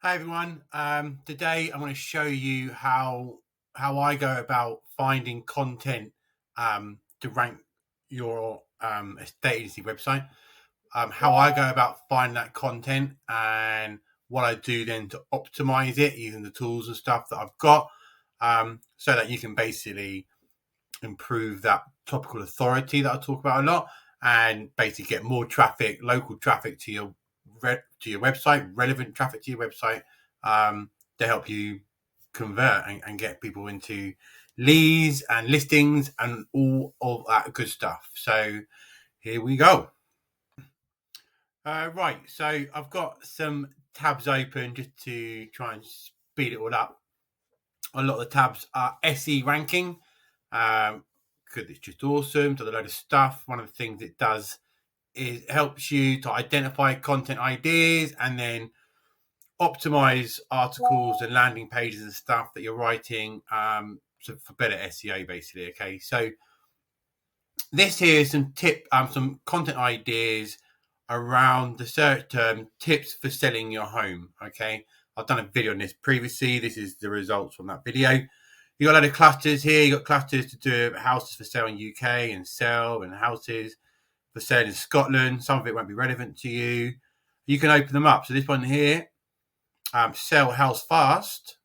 Hi everyone. Today I'm going to show you how I go about finding content to rank your estate agency website. How I go about finding that content and what I do then to optimize it using the tools and stuff that I've got, so that you can basically improve that topical authority that I talk about a lot, and basically get more traffic, local traffic to your website, relevant traffic to your website, to help you convert and get people into leads and listings and all of that good stuff. So here we go. Right, so I've got some tabs open just to try and speed it all up. A lot of the tabs are SE ranking, because it's just awesome. Does a load of stuff. One of the things it does is it helps you to identify content ideas and then optimize articles and landing pages and stuff that you're writing, so for better SEO, basically. Okay, so this here is some content ideas around the search term tips for selling your home. Okay, I've done a video on this previously. This is the results from that video. You got a lot of clusters here. You got clusters to do houses for sale in UK and sell, and houses for sale in Scotland. Some of it won't be relevant to you. You can open them up. So this one here, sell house fast.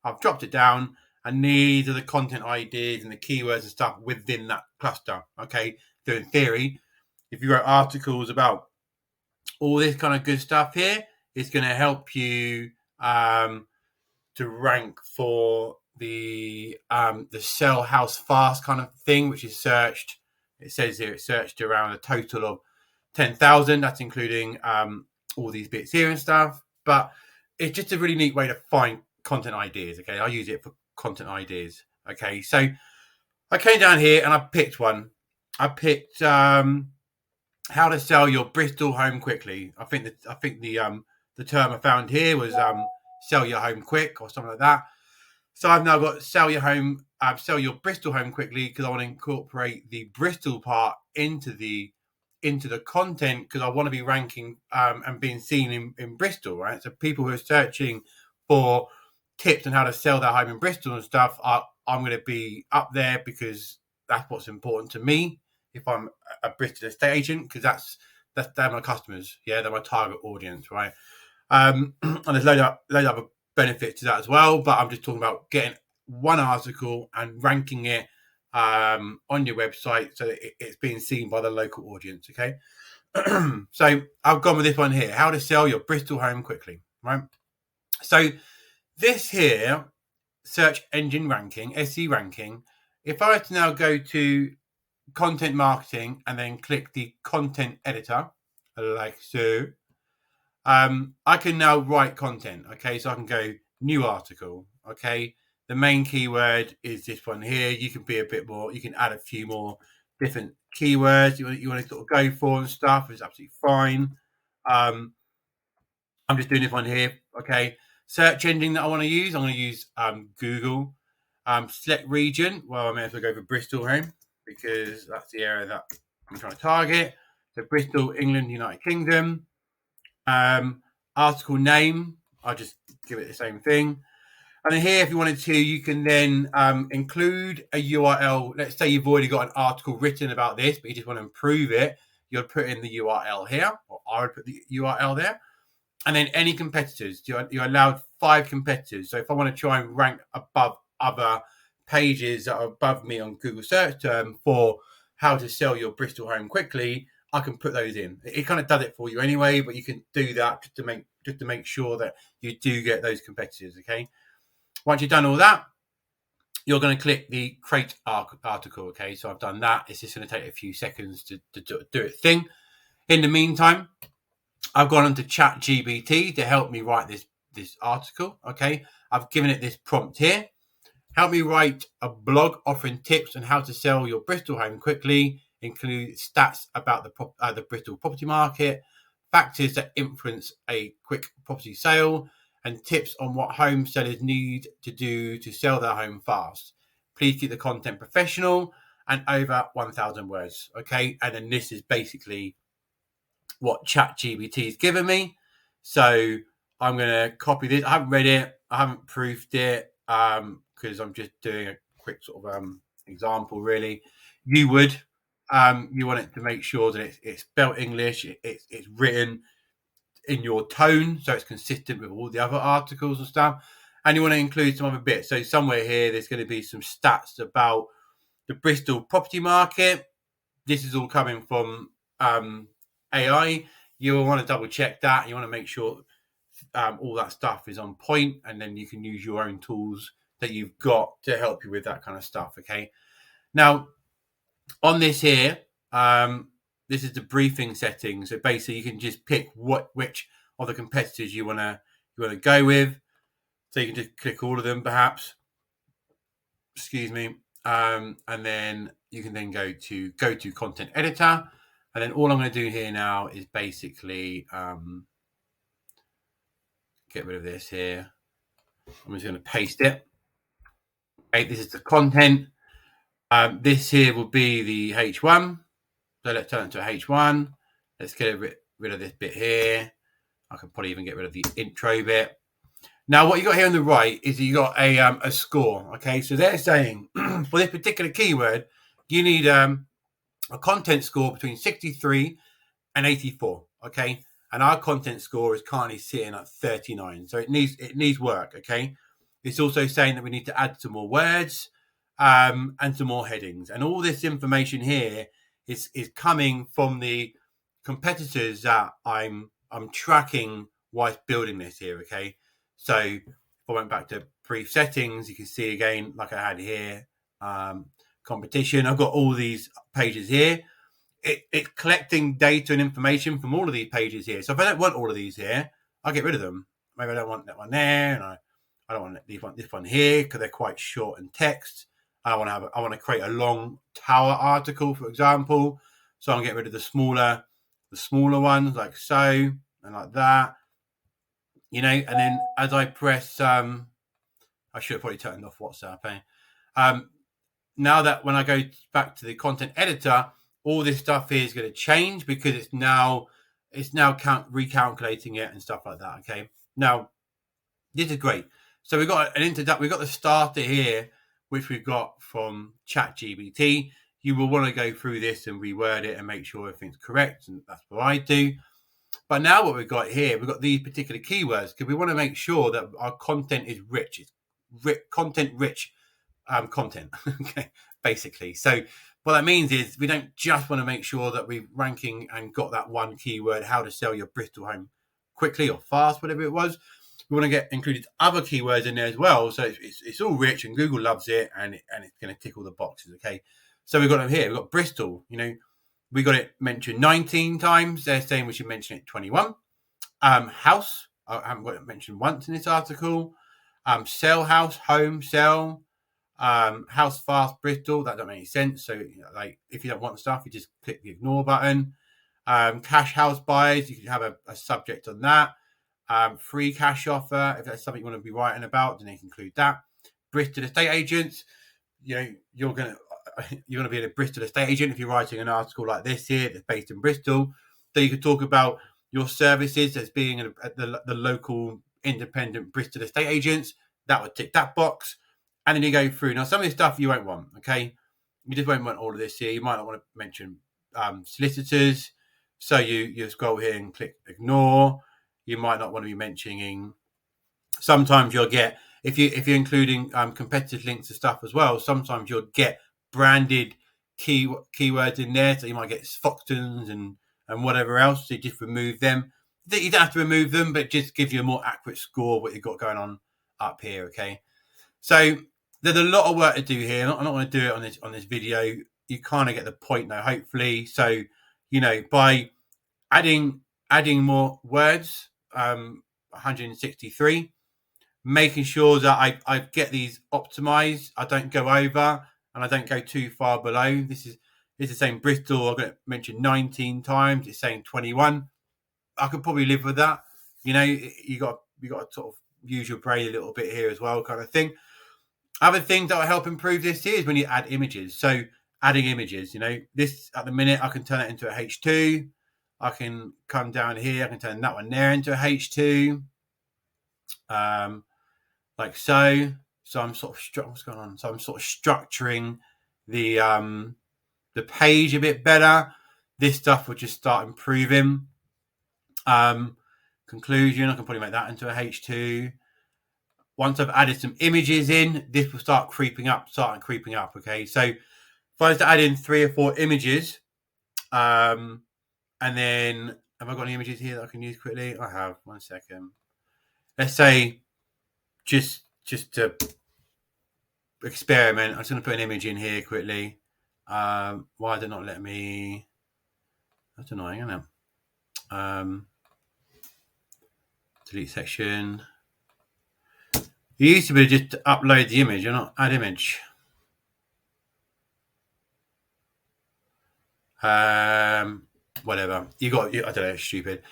I've dropped it down, and these are the content ideas and the keywords and stuff within that cluster. Okay, so in theory, if you wrote articles about all this kind of good stuff here, it's going to help you to rank for the sell house fast kind of thing, which is searched. It says here it's searched around a total of 10,000. That's including all these bits here and stuff. But it's just a really neat way to find content ideas. Okay, I use it for content ideas. Okay, so I came down here and I picked one. I picked how to sell your Bristol home quickly. I think the term I found here was sell your home quick or something like that. So I've now got sell your Bristol home quickly, because I want to incorporate the Bristol part into the content, because I want to be ranking and being seen in Bristol, right? So people who are searching for tips on how to sell their home in Bristol and stuff, I'm going to be up there, because that's what's important to me if I'm a Bristol estate agent, because they're my customers. Yeah, they're my target audience, right? And there's loads of other benefits to that as well, but I'm just talking about getting one article and ranking it on your website so that it's being seen by the local audience. Okay. So I've gone with this one here: how to sell your Bristol home quickly, right? So this here, search engine ranking, SE ranking, if I were to now go to content marketing and then click the content editor, like so, I can now write content. Okay, so I can go new article. Okay, the main keyword is this one here. You can be a bit more, you can add a few more different keywords you want to sort of go for and stuff. It's absolutely fine. I'm just doing this one here. Okay, search engine that I want to use, I'm going to use Google. Select region, well, I may as well go for Bristol home, because that's the area that I'm trying to target. So Bristol, England, United Kingdom. Article name, I'll just give it the same thing. And then here, if you wanted to, you can then include a URL. Let's say you've already got an article written about this, but you just want to improve it. You'll put in the URL here, or I would put the URL there. And then any competitors. You're allowed 5 competitors. So if I want to try and rank above other pages that are above me on Google search term for how to sell your Bristol home quickly, I can put those in. It kind of does it for you anyway, but you can do that just to make sure that you do get those competitors. Okay. Once you've done all that, you're going to click the create article. Okay. So I've done that. It's just going to take a few seconds to do its thing. In the meantime, I've gone onto ChatGPT to help me write this article. Okay. I've given it this prompt here. Help me write a blog offering tips on how to sell your Bristol home quickly, include stats about the Bristol property market, factors that influence a quick property sale, and tips on what home sellers need to do to sell their home fast. Please keep the content professional and over 1,000 words. Okay, and then this is basically what ChatGPT has given me. So I'm going to copy this. I haven't read it. I haven't proofed it because I'm just doing a quick sort of example, really. You would. You want it to make sure that it's spelled English, it's written in your tone, so it's consistent with all the other articles and stuff. And you want to include some other bits. So somewhere here, there's going to be some stats about the Bristol property market. This is all coming from AI. You will want to double check that. You want to make sure all that stuff is on point, and then you can use your own tools that you've got to help you with that kind of stuff. Okay. Now, on this here, this is the briefing settings. So basically, you can just pick which of the competitors you want to go with. So you can just click all of them, perhaps. Excuse me, and then you can then go to content editor, and then all I'm going to do here now is basically get rid of this here. I'm just going to paste it. Okay, this is the content. This here will be the H1. So let's turn it to a H1. Let's get rid of this bit here. I could probably even get rid of the intro bit. Now, what you got here on the right is you got a score. Okay, so they're saying for this particular keyword, you need a content score between 63 and 84. Okay, and our content score is currently sitting at 39, so it needs work. Okay, it's also saying that we need to add some more words and some more headings, and all this information here is coming from the competitors that I'm tracking whilst building this here. Okay, so if I went back to brief settings, you can see again, like I had here, competition. I've got all these pages here. It's collecting data and information from all of these pages here. So if I don't want all of these here, I'll get rid of them. Maybe I don't want that one there, and I don't want this one here because they're quite short in text. I want to create a long tower article, for example. So I'll get rid of the smaller ones, like so, and like that. And then as I press, I should have probably turned off WhatsApp. Now that when I go back to the content editor, all this stuff here is going to change because it's now recalculating it and stuff like that. Okay. Now, this is great. So we've got we've got the starter here, which we've got from ChatGPT. You will want to go through this and reword it and make sure everything's correct, and that's what I do. But now what we've got here, we've got these particular keywords because we want to make sure that our content is rich. It's content-rich content, okay, basically. So what that means is we don't just want to make sure that we're ranking and got that one keyword, how to sell your Bristol home quickly or fast, whatever it was. We want to get included other keywords in there as well. So it's all rich and Google loves it, and it's going to tick all the boxes, okay? So we've got them here. We've got Bristol, we got it mentioned 19 times. They're saying we should mention it 21. House, I haven't got it mentioned once in this article. Sell house, home, sell. House fast Bristol, that don't make any sense. So if you don't want stuff, you just click the ignore button. Cash house buyers, you can have a subject on that. Free cash offer, if that's something you want to be writing about, then you can include that. Bristol estate agents, you're gonna be a Bristol estate agent if you're writing an article like this here that's based in Bristol. So you could talk about your services as being the local independent Bristol estate agents. That would tick that box. And then you go through. Now, some of this stuff you won't want, okay? You just won't want all of this here. You might not want to mention solicitors. So you scroll here and click ignore. You might not want to be mentioning. Sometimes you'll get, if you're including competitive links to stuff as well, sometimes you'll get branded keywords in there. So you might get Foxtons and whatever else. So you just remove them. You don't have to remove them, but it just gives you a more accurate score of what you've got going on up here, okay? So there's a lot of work to do here. I'm not going to do it on this video. You kind of get the point now, hopefully. So, by adding more words, 163, making sure that I get these optimized. I don't go over and I don't go too far below. This is saying Bristol. I'm going to mention 19 times. It's saying 21. I could probably live with that. You got to sort of use your brain a little bit here as well, kind of thing. Other things that will help improve this here is when you add images. So adding images, this at the minute, I can turn it into a H2. I can come down here. I can turn that one there into a H2, like so. So I'm sort of what's going on? So I'm sort of structuring the page a bit better. This stuff will just start improving. Conclusion, I can probably make that into a H2. Once I've added some images in, this will start creeping up. Okay, so if I was to add in 3 or 4 images, and then have I got any images here that I can use quickly? I have. 1 second. Let's say just to experiment, I'm just going to put an image in here quickly. Why did it not let me? That's annoying, isn't it? Delete section. You used to be able to just upload the image or not add image. Whatever. I don't know, it's stupid.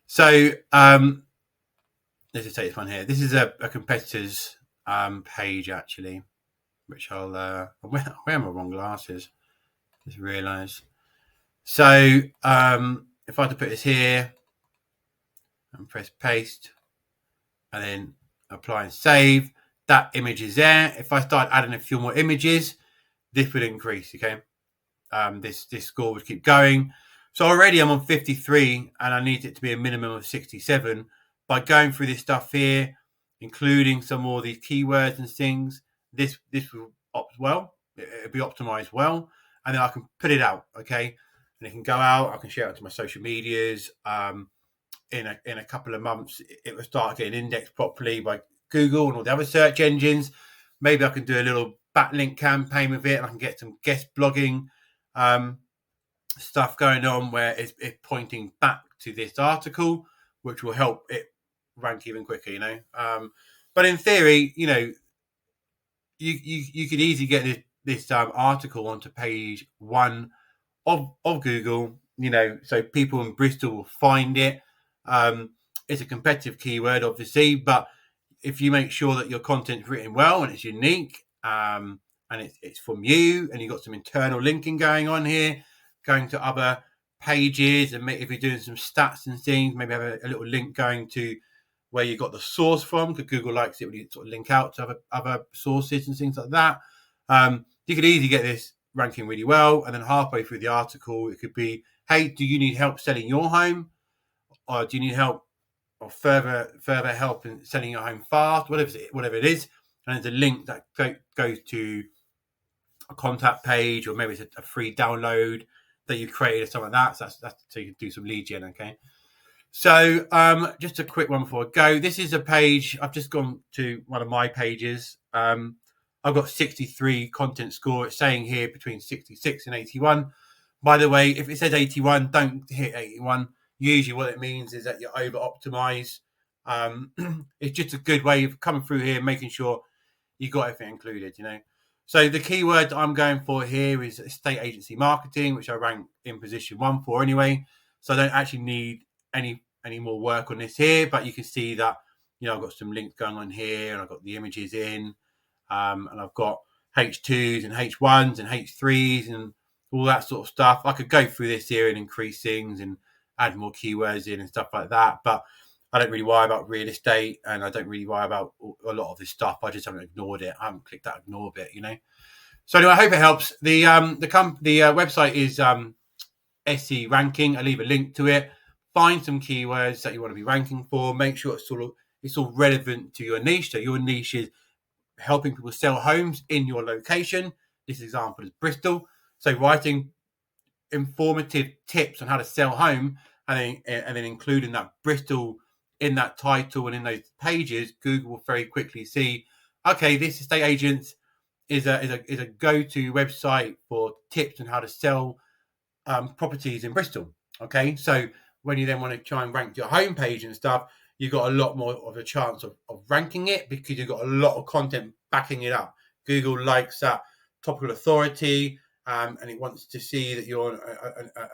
So let's just take this one here. This is a competitor's page actually, which I'll where are my wrong glasses? Just realised. So if I had to put this here and press paste and then apply and save, that image is there. If I start adding a few more images, this would increase. Okay, this score would keep going. So already I'm on 53 and I need it to be a minimum of 67. By going through this stuff here, including some more of these keywords and things, this will opt well. It'll be optimized well, and then I can put it out. Okay, and it can go out. I can share it to my social medias. In a couple of months, it will start getting indexed properly by Google and all the other search engines. Maybe I can do a little backlink campaign with it, and I can get some guest blogging stuff going on where it's pointing back to this article, which will help it rank even quicker. But in theory, you could easily get this article onto page 1 of Google. So people in Bristol will find it. It's a competitive keyword, obviously, but if you make sure that your content's written well and it's unique, and it's from you, and you've got some internal linking going on here, going to other pages, and if you're doing some stats and things, maybe have a little link going to where you got the source from, because Google likes it when you sort of link out to other sources and things like that. You could easily get this ranking really well, and then halfway through the article, it could be, hey, do you need help selling your home? Or do you need help or further help in selling your home fast? Whatever it is. And there's a link that goes to a contact page, or maybe it's a free download that you've created or something like that. So that's so you can do some lead gen, okay? So just a quick one before I go. This is a page. I've just gone to one of my pages. I've got 63 content score. It's saying here between 66 and 81. By the way, if it says 81, don't hit 81. Usually what it means is that you're over optimized. It's just a good way of coming through here, making sure you got everything included, So the keyword I'm going for here is estate agency marketing, which I rank in position 1 for anyway. So I don't actually need any more work on this here, but you can see that, I've got some links going on here, and I've got the images in, and I've got H2s and H1s and H3s and all that sort of stuff. I could go through this here and increase things and add more keywords in and stuff like that, but I don't really worry about real estate, and I don't really worry about a lot of this stuff. I just haven't ignored it. I haven't clicked that ignore bit, So anyway, I hope it helps. The website is SE Ranking. I'll leave a link to it. Find some keywords that you want to be ranking for. Make sure it's all relevant to your niche. So your niche is helping people sell homes in your location. This example is Bristol. So writing informative tips on how to sell home, and then including that Bristol in that title and in those pages, Google will very quickly see, okay, this estate agent is a go-to website for tips on how to sell properties in Bristol. Okay, so when you then want to try and rank your homepage and stuff, you've got a lot more of a chance of ranking it, because you've got a lot of content backing it up. Google likes that topical authority, and it wants to see that you're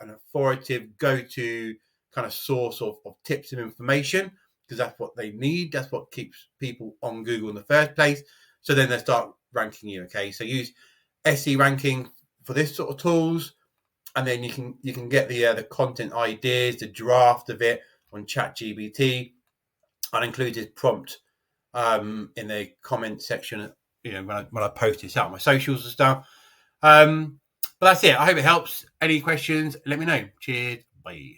an authoritative go-to kind of source of tips and information, because that's what they need. That's what keeps people on Google in the first place. So then they start ranking you. Okay, so use SE ranking for this sort of tools. and then you can get the content ideas, the draft of it on ChatGPT. I'll include his prompt in the comment section. When I post this out on my socials and stuff. But that's it. I hope it helps. Any questions? Let me know. Cheers. Bye.